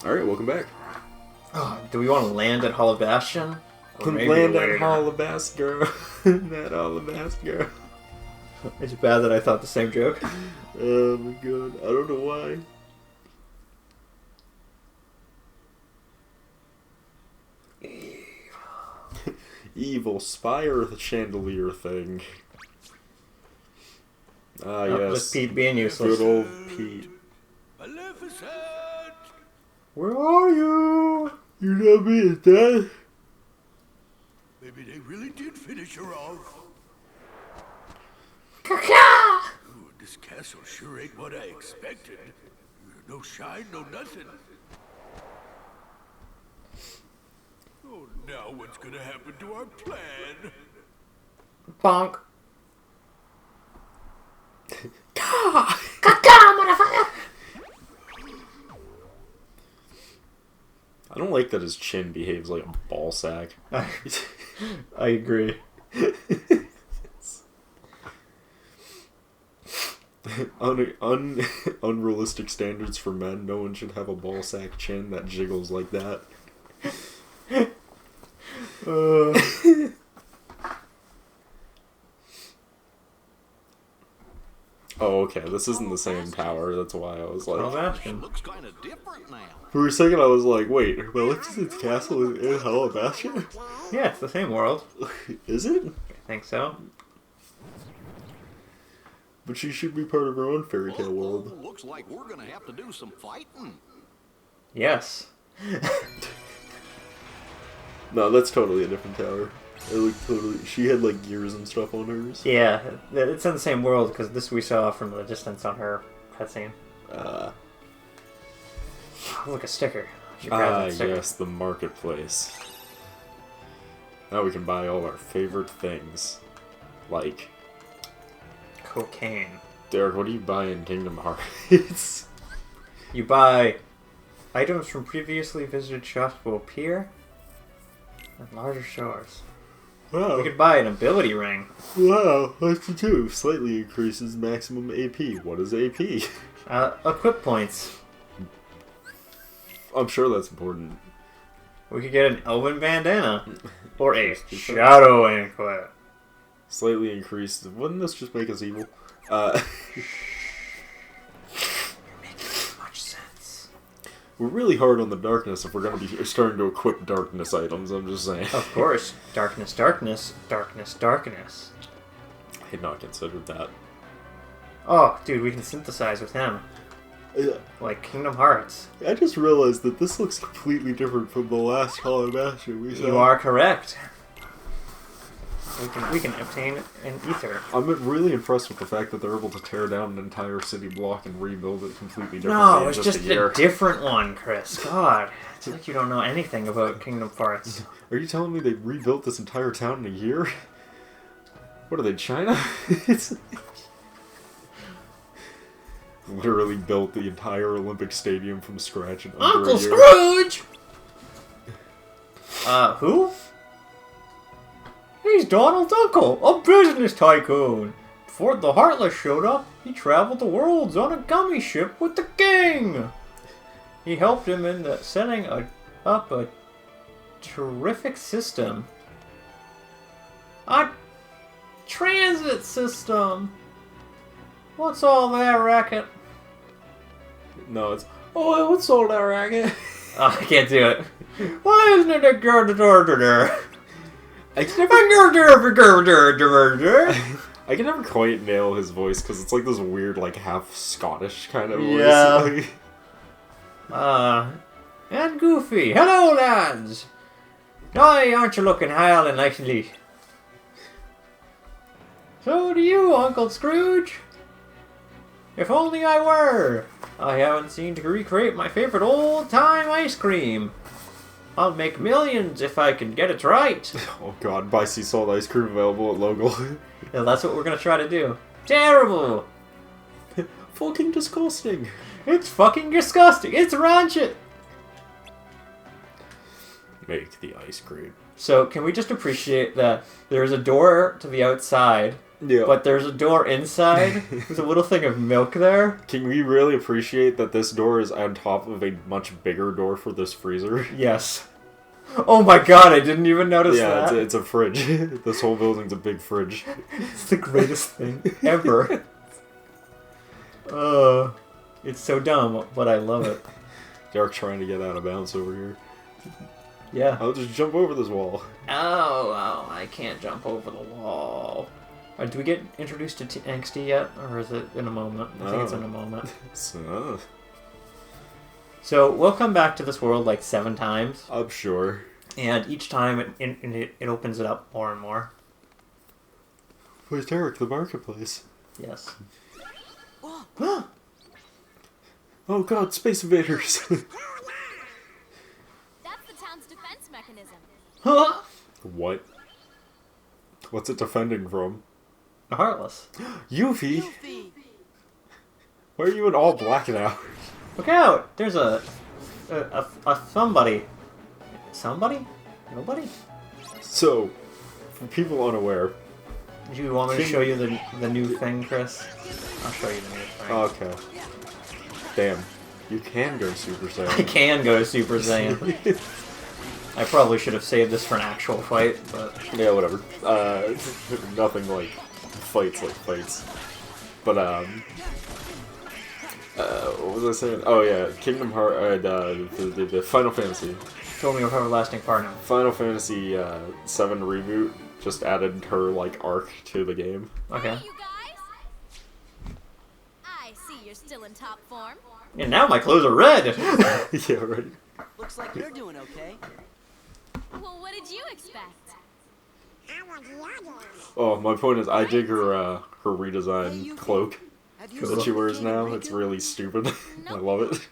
Alright, welcome back. Do we want to land at Hall of Bastion? Land at Hall of Bastion. That Hall of Bastion. It's bad that I thought the same joke. Oh my god, I don't know why. Evil spire the chandelier thing. Ah, yes. Just Pete being useless. Good old Pete. Maleficent! Where are you? You know me is dead? Maybe they really did finish her off. Caca! Ooh, this castle sure ain't what I expected. No shine, no nothing. Oh, now what's gonna happen to our plan? Bonk. Caca, motherfucker! I don't like that his chin behaves like a ball sack. I agree. Unrealistic standards for men. No one should have a ball sack chin that jiggles like that. Oh, okay. This isn't the same tower. That's why I was like. Bastion. Looks kind of different now. For a second, I was like, "Wait, Maleficent's castle is in Hall of Bastion? Yeah, it's the same world. Is it? I think so. But she should be part of her own fairy tale world." Looks like we're gonna have to do some fighting. Yes. No, that's totally a different tower. It looked totally. She had like gears and stuff on hers. Yeah, it's in the same world because this we saw from the distance on her cutscene. Look, a sticker. She grabbed that sticker. Yes, the marketplace. Now we can buy all our favorite things, like Cocaine. Derek. What do you buy in Kingdom Hearts? You buy items from previously visited shops will appear in larger stores. Wow. We could buy an ability ring. Wow, that's the two. Slightly increases maximum AP. What is AP? Equip points. I'm sure that's important. We could get an elven bandana. Or a shadow anklet. Slightly increased. Wouldn't this just make us evil? Much sense. We're really hard on the darkness if we're going to be starting to equip darkness items, I'm just saying. Of course. Darkness, darkness, darkness, darkness. I had not considered that. Oh, dude, we can synthesize with him. Like Kingdom Hearts. I just realized that this looks completely different from the last Hall of Bastion we saw. You are correct. We can obtain an ether. I'm really impressed with the fact that they're able to tear down an entire city block and rebuild it completely differently. No, it's just a different one, Chris. God, it's like you don't know anything about Kingdom Hearts. Are you telling me they rebuilt this entire town in a year? What are they, China? It's literally built the entire Olympic Stadium from scratch in under Uncle a year. Scrooge! Who? He's Donald's uncle, a business tycoon. Before the Heartless showed up, he traveled the worlds on a gummy ship with the king. He helped him in setting up a terrific system. A transit system. What's all that racket? No, it's... Oh, what's all that racket? Oh, I can't do it. Why isn't it a girl? I can never quite nail his voice because it's like this weird, like half Scottish kind of voice. Yeah. And Goofy. Hello, lads. Why aren't you looking hale and nicely? So do you, Uncle Scrooge. If only I were. I haven't seen to recreate my favorite old-time ice cream. I'll make millions if I can get it right. Oh god, buy sea salt ice cream available at local. Yeah, that's what we're gonna try to do. Terrible! Fucking disgusting. It's fucking disgusting. It's rancid. Make the ice cream. So, can we just appreciate that there's a door to the outside Yeah. but there's a door inside. There's a little thing of milk there. Can we really appreciate that this door is on top of a much bigger door for this freezer? Yes. Oh my god, I didn't even notice Yeah, that. it's a fridge. This whole building's a big fridge. It's the greatest thing ever. It's so dumb, but I love it. Derek trying to get out of bounds over here. Yeah. I'll just jump over this wall. Oh, I can't jump over the wall. Do we get introduced to Angsty yet, or is it in a moment? I think it's in a moment. So we'll come back to this world like 7 times. I'm sure. And each time it opens it up more and more. Where's Derek, the marketplace? Yes. Oh god, space invaders! That's the town's defense mechanism. What? What's it defending from? Heartless. Yuffie? Why are you in all black now? Look out! There's a somebody. Somebody? Nobody? So, for people unaware... Do you want me to show you the new thing, Chris? I'll show you the new thing. Okay. Damn. You can go Super I Saiyan. can go Super Saiyan. I probably should have saved this for an actual fight, but... Yeah, whatever. Nothing like fights. But, what was I saying? Oh yeah, Kingdom Hearts, the Final Fantasy. Show me of everlasting partner. Final Fantasy 7 reboot just added her, like, arc to the game. Okay. Hey, you guys! I see you're still in top form. And now my clothes are red! Yeah, right. Looks like you're doing okay. Well, what did you expect? Oh, my point is, I dig her redesigned Hey, Yuffie. cloak Have you that she seen wears Jade now. Riku? It's really stupid. I love it.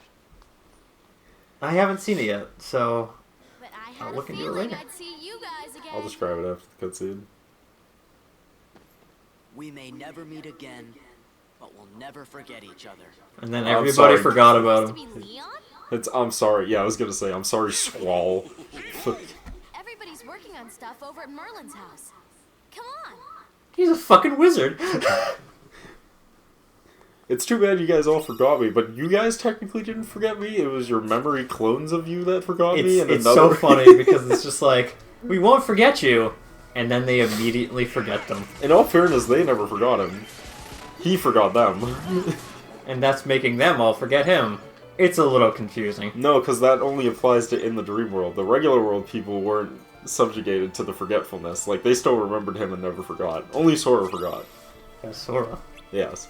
I haven't seen it yet, so... But I I'll had look a into it feeling later. I'd see you guys again. I'll describe it after the cutscene. We may never meet again, but we'll never forget each other. And then I'm everybody sorry. forgot about Supposed him. to be Leon? I'm sorry. Yeah, I was gonna say, I'm sorry, Squall. Everybody's working on stuff over at Merlin's house. Come on. He's a fucking wizard! It's too bad you guys all forgot me, but you guys technically didn't forget me. It was your memory clones of you that forgot me. And It's another... so funny because it's just like, we won't forget you, and then they immediately forget them. In all fairness, they never forgot him. He forgot them. And that's making them all forget him. It's a little confusing. No, because that only applies to in the dream world. The regular world people weren't subjugated to the forgetfulness. Like, they still remembered him and never forgot. Only Sora forgot. Yeah, Sora. Yes.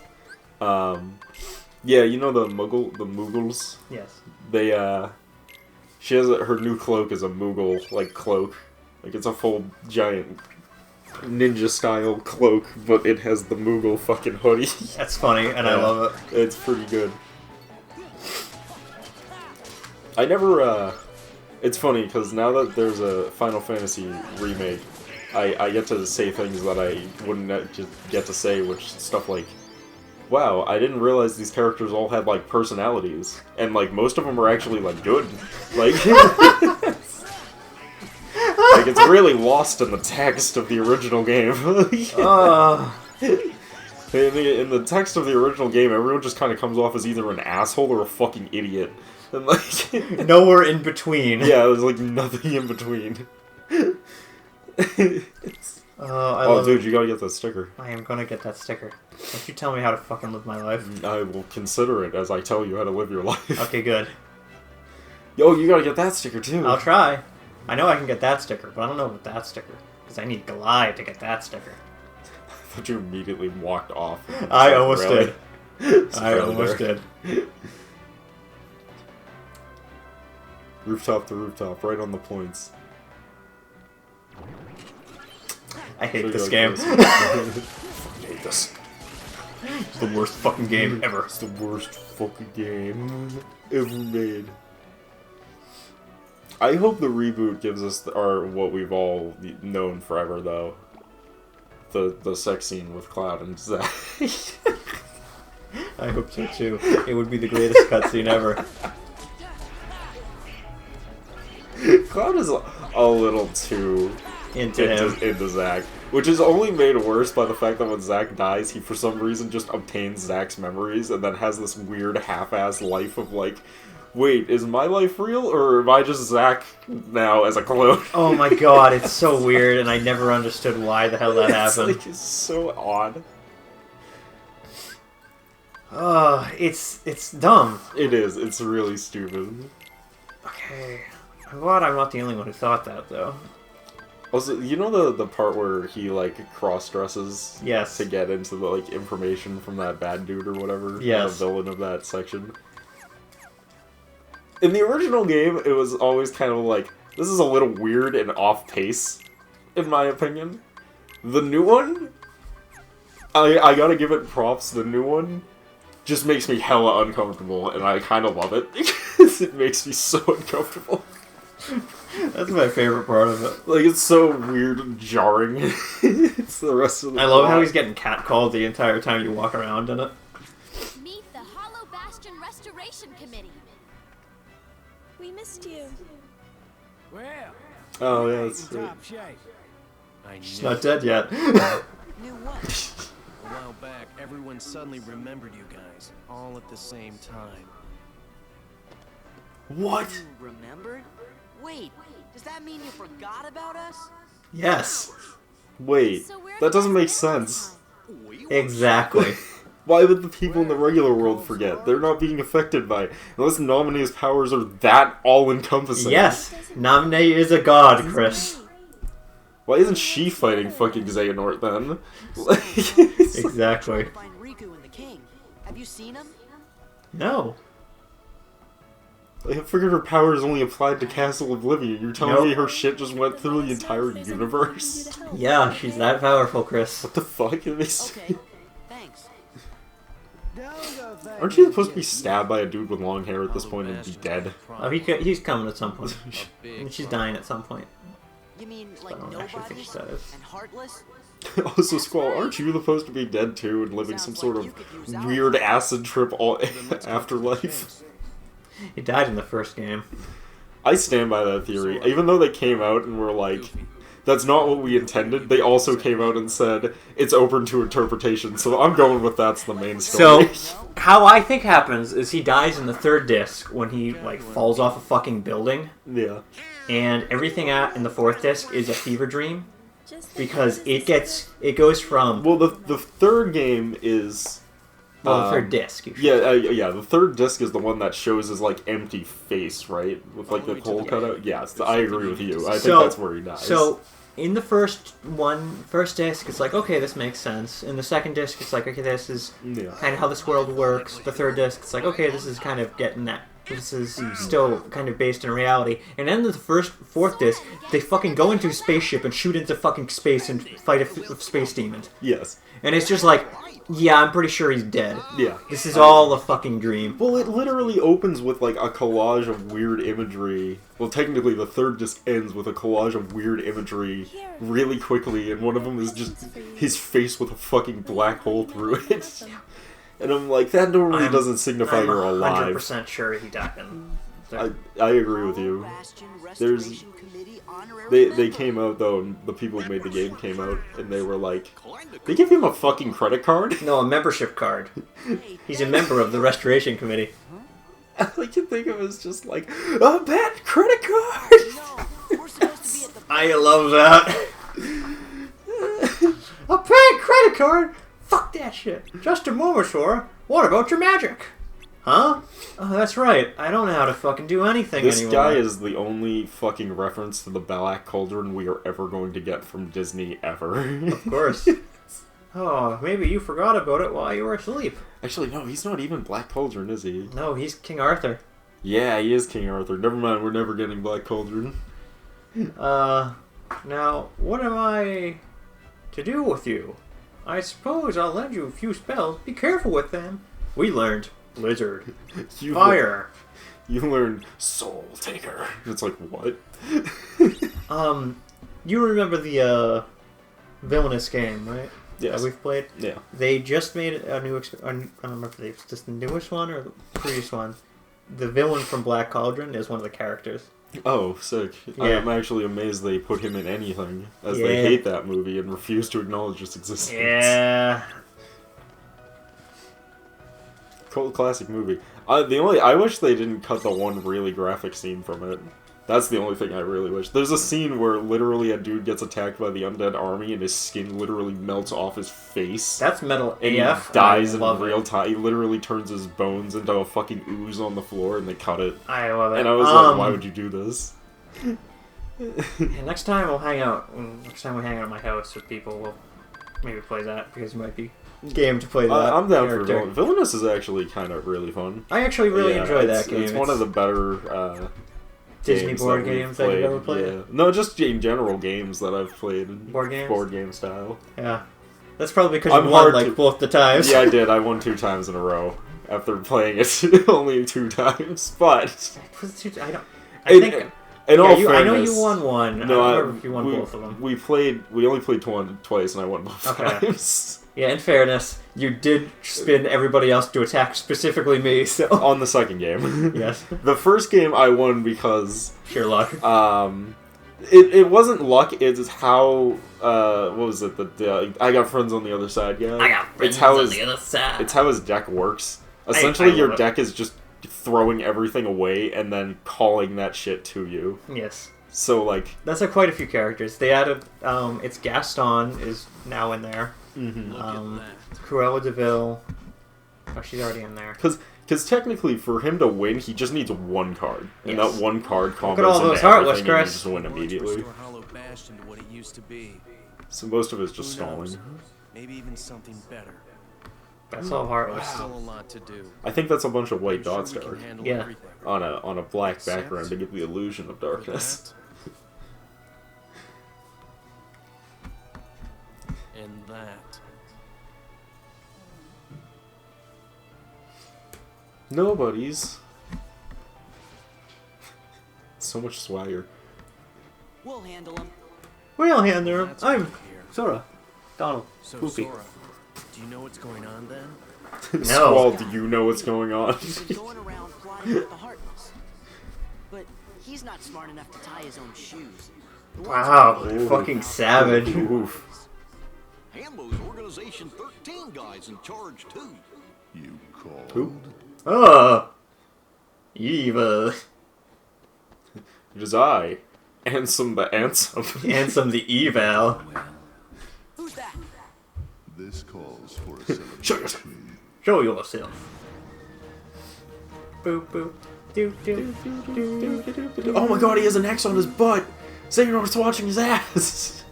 Yeah, you know the Muggles? Yes. They, she has her new cloak is a Moogle, like, cloak. Like, it's a full, giant, ninja-style cloak, but it has the Moogle fucking hoodie. That's funny, and I Yeah. love it. It's pretty good. I never, it's funny, because now that there's a Final Fantasy remake, I get to say things that I wouldn't just get to say, which stuff like, wow, I didn't realize these characters all had, like, personalities. And, like, most of them are actually, like, good. Like, like, it's really lost in the text of the original game. In the text of the original game, everyone just kind of comes off as either an asshole or a fucking idiot. And, like... Nowhere in between. Yeah, there's, like, nothing in between. I Oh, love dude, it. you gotta get that sticker. I am gonna get that sticker. Don't you tell me how to fucking live my life. I will consider it as I tell you how to live your life. Okay, good. Yo, you gotta get that sticker, too. I'll try. I know I can get that sticker, but I don't know about that sticker. Because I need Goliath to get that sticker. I thought you immediately walked off. I almost Really? did. It's I really almost there. did. Rooftop to rooftop, right on the points. I hate So this you game. gotta fucking hate this. It's the worst fucking game ever. It's the worst fucking game ever made. I hope the reboot gives us what we've all known forever, though. The sex scene with Cloud and Zack. I hope so too. It would be the greatest cutscene ever. Cloud is a little too Into him. into Zack. Which is only made worse by the fact that when Zack dies, he for some reason just obtains Zack's memories and then has this weird half-assed life of like, wait, is my life real or am I just Zack now as a clone? Oh my god, it's so weird, and I never understood why the hell that happened. It's so odd. It's dumb. It is. It's really stupid. Okay, I'm glad I'm not the only one who thought that, though. Also, you know the part where he, like, cross-dresses Yes. to get into the, like, information from that bad dude or whatever? Yes. The villain of that section. In the original game, it was always kind of like, this is a little weird and off-pace, in my opinion. The new one, I gotta give it props, the new one just makes me hella uncomfortable, and I kind of love it, because it makes me so uncomfortable. That's my favorite part of it. Like, it's so weird and jarring. It's the rest of the I love how plot. he's getting catcalled the entire time you walk around in it. Meet the Hollow Bastion Restoration Committee. We missed you. Well, Oh, yeah, that's in right. top shape. I She's knew not dead yet. Knew what? A while back, everyone suddenly remembered you guys, all at the same time. What? You remembered? Wait, does that mean you forgot about us? Yes, Wait, So where that do doesn't you make guys live sense. this exactly. Why would the people in the regular world forget? They're not being affected by it. Unless Nomine's powers are that all-encompassing. Yes, Namine is a god, Chris. Why isn't she fighting fucking Xehanort then? Exactly. Find Riku and the king. Have you seen him? No. I figured her powers only applied to Castle Oblivion. You're telling Nope. me her shit just went through the entire universe? Yeah, she's that powerful, Chris. What the fuck? It makes... Okay, thanks. Aren't you supposed to be stabbed by a dude with long hair at this point and be dead? Oh, he's coming at some point. A big And she's problem. dying at some point. You mean I like don't actually think nobodies she does. and heartless? Also, Squall, aren't you supposed to be dead too and living some sort of weird acid trip all afterlife? He died in the first game. I stand by that theory. Even though they came out and were like, that's not what we intended, they also came out and said, it's open to interpretation, so I'm going with that's the main story. So, how I think happens is he dies in the third disc when he, like, falls off a fucking building, Yeah. and everything in the fourth disc is a fever dream, because it goes from... Well, the third game is... Well, the third disc, you should Yeah, the third disc is the one that shows his, like, empty face, right? With, like, the hole cut out? Yes, I agree with you. I think that's where he dies. So, in the first disc, it's like, okay, this makes sense. In the second disc, it's like, okay, this is Yeah. kind of how this world works. The third disc, it's like, okay, this is kind of getting that. This is still kind of based in reality. And then the fourth disc, they fucking go into a spaceship and shoot into fucking space and fight a space demon. Yes. And it's just like, yeah, I'm pretty sure he's dead. Yeah. This is all a fucking dream. Well, it literally opens with, like, a collage of weird imagery. Well, technically, the third just ends with a collage of weird imagery really quickly, and one of them is just his face with a fucking black hole through it. And I'm like, that normally doesn't signify I'm you're alive. 100% sure he died in the I agree with you. Bastion There's- Restoration Committee honorary They member. came out, though, and the people who made the game came out, and they were like, they give him a fucking credit card? No, a membership card. He's a member of the Restoration Committee. I like to think of it as just like, a bad credit card! No, we're supposed to be at the I love that. A paid credit card? Fuck that shit. Just a moment, Sora. What about your magic? Huh? Oh, that's right. I don't know how to fucking do anything This anymore. guy is the only fucking reference to the Black Cauldron we are ever going to get from Disney ever. Of course. Oh, maybe you forgot about it while you were asleep. Actually, no, he's not even Black Cauldron, is he? No, he's King Arthur. Yeah, he is King Arthur. Never mind, we're never getting Black Cauldron. Now, what am I to do with you? I suppose I'll lend you a few spells. Be careful with them. We learned Lizard. You Fire. You learn Soul Taker. It's like, what? You remember the, villainous game, right? Yes. That we've played? Yeah. They just made a new, I don't remember if it's just the newest one or the previous one. the villain from Black Cauldron is one of the characters. Oh, sick. Yeah. I'm actually amazed they put him in anything, as they Yeah. hate that movie and refuse to acknowledge its existence. Yeah. Cult classic movie. I wish they didn't cut the one really graphic scene from it. That's the only thing I really wish. There's a scene where literally a dude gets attacked by the undead army and his skin literally melts off his face. That's metal and AF. he dies I in love real it. time. He literally turns his bones into a fucking ooze on the floor and they cut it. I love it. And I was like, why would you do this? Yeah, next time we'll hang out. Next time we hang out at my house with people, we'll maybe play that because you might be game to play that. I'm down character. for Villain. Villainous is actually kind of really fun. I actually really Yeah, enjoy it's- that game. It's one of the better Disney games board that we've games that you've ever played. Yeah. No, just in general games that I've played. Board games? Board game style. Yeah. That's probably because I'm you won hard like to- both the times. Yeah, I did. I won 2 times in a row after playing it only 2 times. But I don't. I think. in all Yeah, I know you fairness- won one. I No, don't remember if you won we, both of them. We only played twice, and I won both Okay. times. Yeah, in fairness, you did spin everybody else to attack specifically me. So On the second game. yes, The first game I won because sheer luck. it wasn't luck. It's how what was it? The I got friends on the other side. Yeah, I got friends it's how on his, the other side. It's how his deck works. Essentially, I your love it. deck is just throwing everything away and then calling that shit to you. Yes, So like, that's quite a few characters. They added. It's Gaston is now in there. Look at that. Cruella DeVille. Oh, she's already in there. because technically, for him to win, he just needs 1 card, and Yes. that 1 card combos at all into those Heartless, everything, and you Chris. just win Or to immediately. restore Hollow Bastion to what it used to be. So most of it's just Who knows? stalling. Maybe even something better. That's all Heartless. Still a lot to do. I think that's a bunch of white I'm sure dots, we can Dark, handle Yeah. everything. on a black Except background to give the illusion of for darkness. that and that. Nobody's. So much swagger. We'll handle him. We'll handle him. That's why I'm we're here. Sora. Donald. So, Goofy. Sora, do you know what's going on then? Squall, do you know what's going on? He's been going around plotting with the Heartless. But he's not smart enough to tie his own shoes. The ones Wow, who are fucking savage. Oof. Hambo's Organization 13 guys in charge, too. You called? Who? Oh, evil. It is I, Ansem the Ansem. Ansem the evil. Who's that? This calls for a Show yourself. celebration. Show yourself. Boop boop. Do do do do do. Oh my god, he has an X on his butt! Xehanort's watching his ass!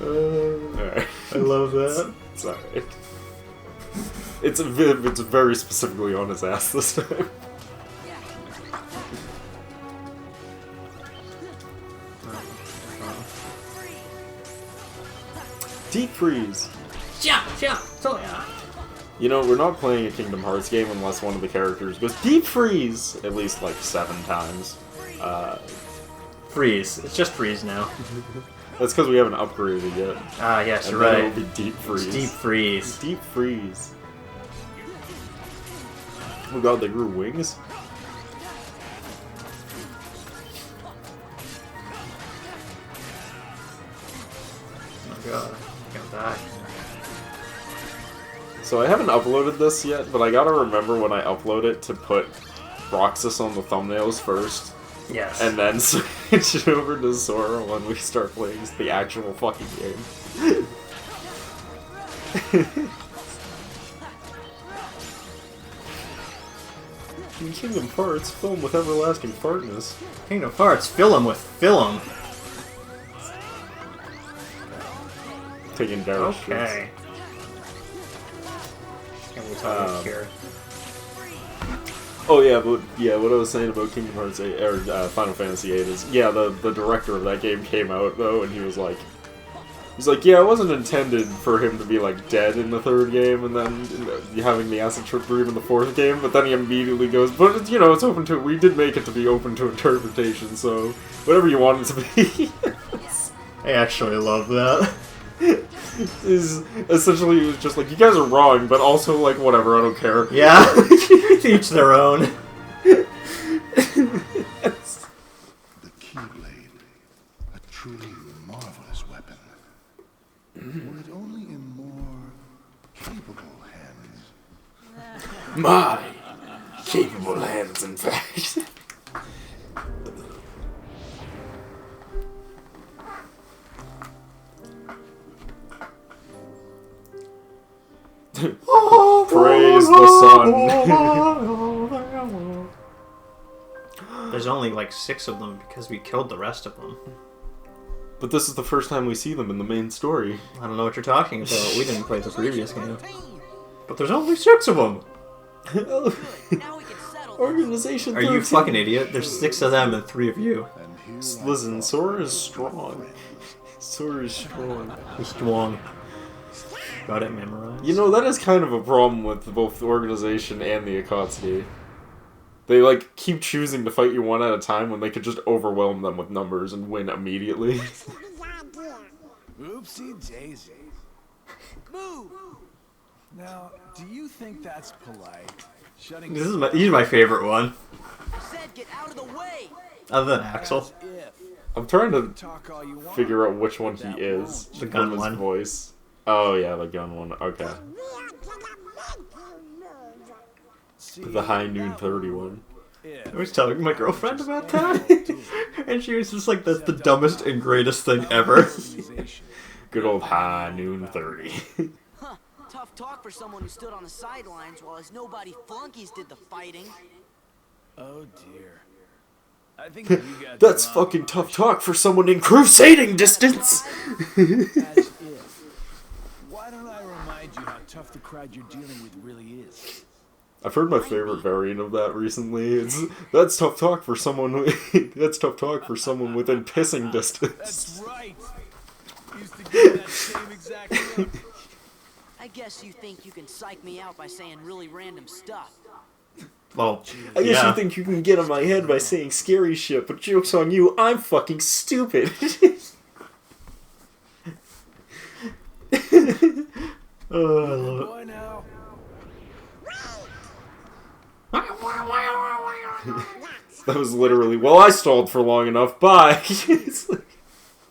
Alright. I love that. It's alright. It's very specifically on his ass this time. Deep freeze! Yeah, yeah. So yeah. You know, we're not playing a Kingdom Hearts game unless one of the characters goes deep freeze at least like 7 times. Freeze. It's just freeze now. That's because we haven't upgraded it yet. Ah, yes, And you're then right. it'll be deep freeze. It's deep freeze. Deep freeze. Oh god, they grew wings? Oh god, I'm gonna die. So I haven't uploaded this yet, but I gotta remember when I upload it to put Roxas on the thumbnails first, Yes. and then switch it over to Sora when we start playing the actual fucking game. In Kingdom Hearts, film with everlasting fartness. Kingdom Hearts, fill him with film. Taking Darius. Okay. Can't wait till I get here. Oh yeah, but what I was saying about Kingdom Hearts 8 or Final Fantasy 8 is the director of that game came out though, and he's like, yeah, it wasn't intended for him to be like dead in the 3rd game, and then having the acid trip dream in the 4th game, but then he immediately goes, but you know, it's open to, we did make it to be open to interpretation, so whatever you want it to be. I actually love that. is essentially just like, you guys are wrong, but also like, whatever, I don't care. Yeah, each their own. The Keyblade, a truly marvelous weapon. Were it only in more capable hands. My capable hands, in fact. Praise the sun. There's only like 6 of them because we killed the rest of them. But this is the first time we see them in the main story. I don't know what you're talking about. We didn't play the previous game. But there's only 6 of them. Now we can settle this. Organization 13. Are you a fucking idiot? There's 6 of them and 3 of you. Listen, Sora is strong. Sora is strong. He's strong. Got it memorized. You know, that is kind of a problem with both the organization and the Akatsuki. They, like, keep choosing to fight you one at a time when they could just overwhelm them with numbers and win immediately. Oopsie daisy. Move! Now, do you think that's polite? Shutting He's my favorite one. Said get out of the way! Other than Axel. As if. I'm trying to Talk all you want. figure out which one he is. The gun from his one. voice. Oh, yeah, the gun one. Okay. See, The High Noon that 31. if. I was telling my girlfriend about that. And she was just like, that's the dumbest and greatest thing ever. Organization. Good old High Noon 30. Huh. Tough talk for someone who stood on the sidelines while his nobody flunkies did the fighting. Oh dear. I think you got That's the wrong fucking tough talk for someone in crusading distance! As if. Why don't I remind you how tough the crowd you're dealing with really is? I've heard my favorite variant of that recently. It's that's tough talk for someone. That's tough talk for someone within pissing distance. That's right. Used to get that same exact look. I guess you think you can psych me out by saying really random stuff. Well, I guess yeah. you think you can get on my head by saying scary shit, but joke's on you. I'm fucking stupid. Oh, I love it. Boy now. That was literally, well, I stalled for long enough. Bye. It's like,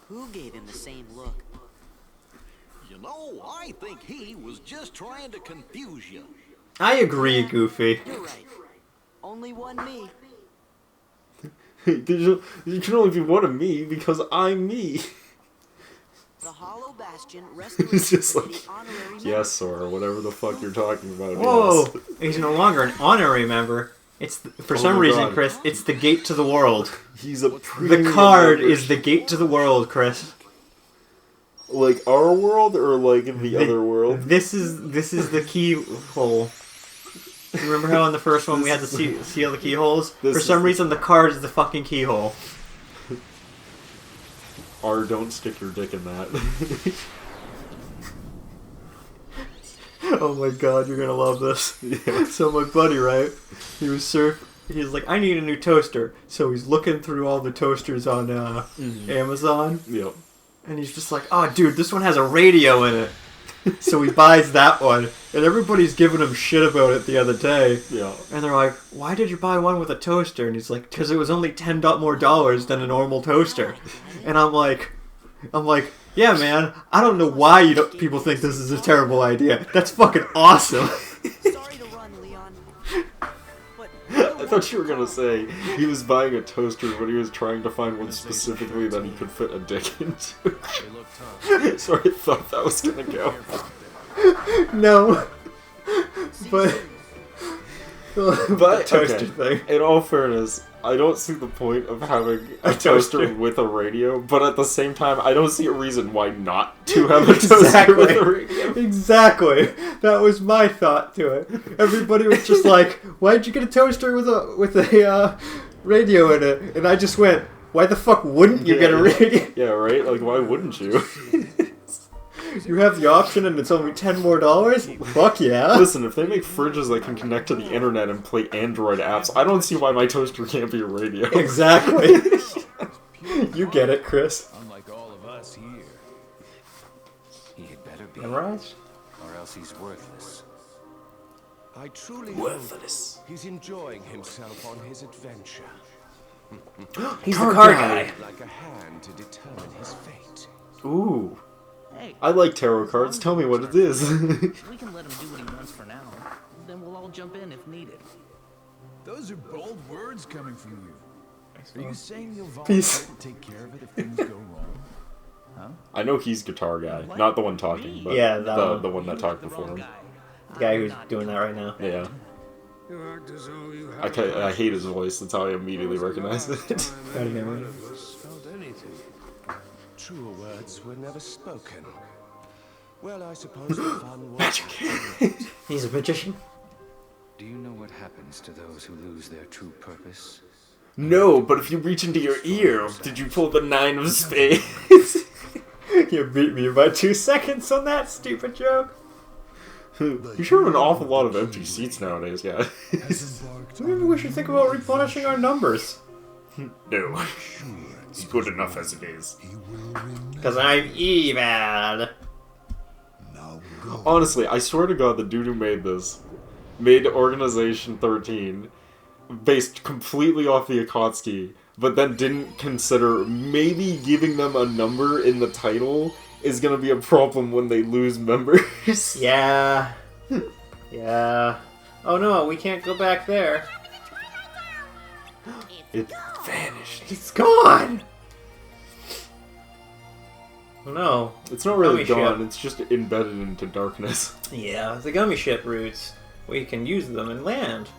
Who gave him the same look? You know, I think he was just trying to confuse you. I agree, Goofy. You're right. Only one me. you can only be one of me because I'm me. The Hollow Bastion It's Restoration just Committee like, honorary member. yes, or whatever the fuck you're talking about. Whoa! Yes. He's no longer an honorary member. It's for Oh some my reason, God. Chris. It's the gate to the world. He's a The premium card member. is the gate to the world, Chris. Like our world or like in the other world? This is the keyhole. Remember how in the first one we had to seal the keyholes? This For is some the- reason, the card is the fucking keyhole. Or don't stick your dick in that. Oh my god, you're gonna love this. Yeah. So my buddy, right? He's like, I need a new toaster. So he's looking through all the toasters on Amazon, Yep. and he's just like, oh dude, this one has a radio in it. So he buys that one, and everybody's giving him shit about it the other day. Yeah. And they're like, why did you buy one with a toaster? And he's like, because it was only $10 more than a normal toaster. And I'm like, yeah, man, I don't know why people think this is a terrible idea. That's fucking awesome. Sorry to run, Leon. But I thought you were gonna say he was buying a toaster, but he was trying to find one specifically that he could fit a dick into. They look tough. So I thought that was gonna go. No. But But toaster okay. thing. In all fairness, I don't see the point of having a toaster toaster. with a radio, but at the same time, I don't see a reason why not to have a toaster Exactly. with a radio. Exactly. That was my thought to it. Everybody was just like, "Why'd you get a toaster with a radio in it?" And I just went, "Why the fuck wouldn't you get a radio? Yeah, right? Like, why wouldn't you? You have the option, and it's only $10 more. Fuck yeah!" Listen, if they make fridges that can connect to the internet and play Android apps, I don't see why my toaster can't be a radio. Exactly. You get it, Chris. Unlike all of us here. You'd better Memorize? or else he's worthless. I truly Worthless. hope he's enjoying himself on his adventure. He's the card guy. Like a hand to determine his fate. Ooh. Hey, I like tarot cards. Tell me what it is. we can let him do what he wants for now. Then we'll all jump in if needed. Those are bold words coming from you. Are you saying you'll Peace. volunteer to take care of it if things go wrong? Huh? I know he's guitar guy, What? not the one talking, but Yeah, the one that talked before him. The guy who's doing that right now. Yeah. You act as though you I hate his voice. That's how I immediately recognize it. I never- Felt anything. Truer words were never spoken. Well, I suppose the fun was Magic. He's a magician. Do you know what happens to those who lose their true purpose? No, but if you reach into your ear, did you pull the 9 of spades? You beat me by 2 seconds on that stupid joke. You sure have an awful lot of empty seats nowadays, guys. Maybe we should think about replenishing our numbers. No. It's good enough as it is. Because I'm evil. Honestly, I swear to God, the dude who made this made Organization 13 based completely off the Akatsuki, but then didn't consider maybe giving them a number in the title is gonna be a problem when they lose members. Yeah. Yeah. Oh no, we can't go back there. It vanished. It's gone! Oh no. It's not really Gummy gone, ship. it's just embedded into darkness. Yeah, the gummy ship routes. We can use them and land.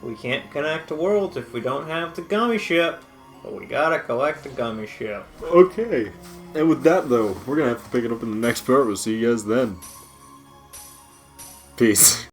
We can't connect to worlds if we don't have the gummy ship. But we gotta collect the gummy ship. Okay. And with that, though, we're gonna have to pick it up in the next part. We'll see you guys then. Peace.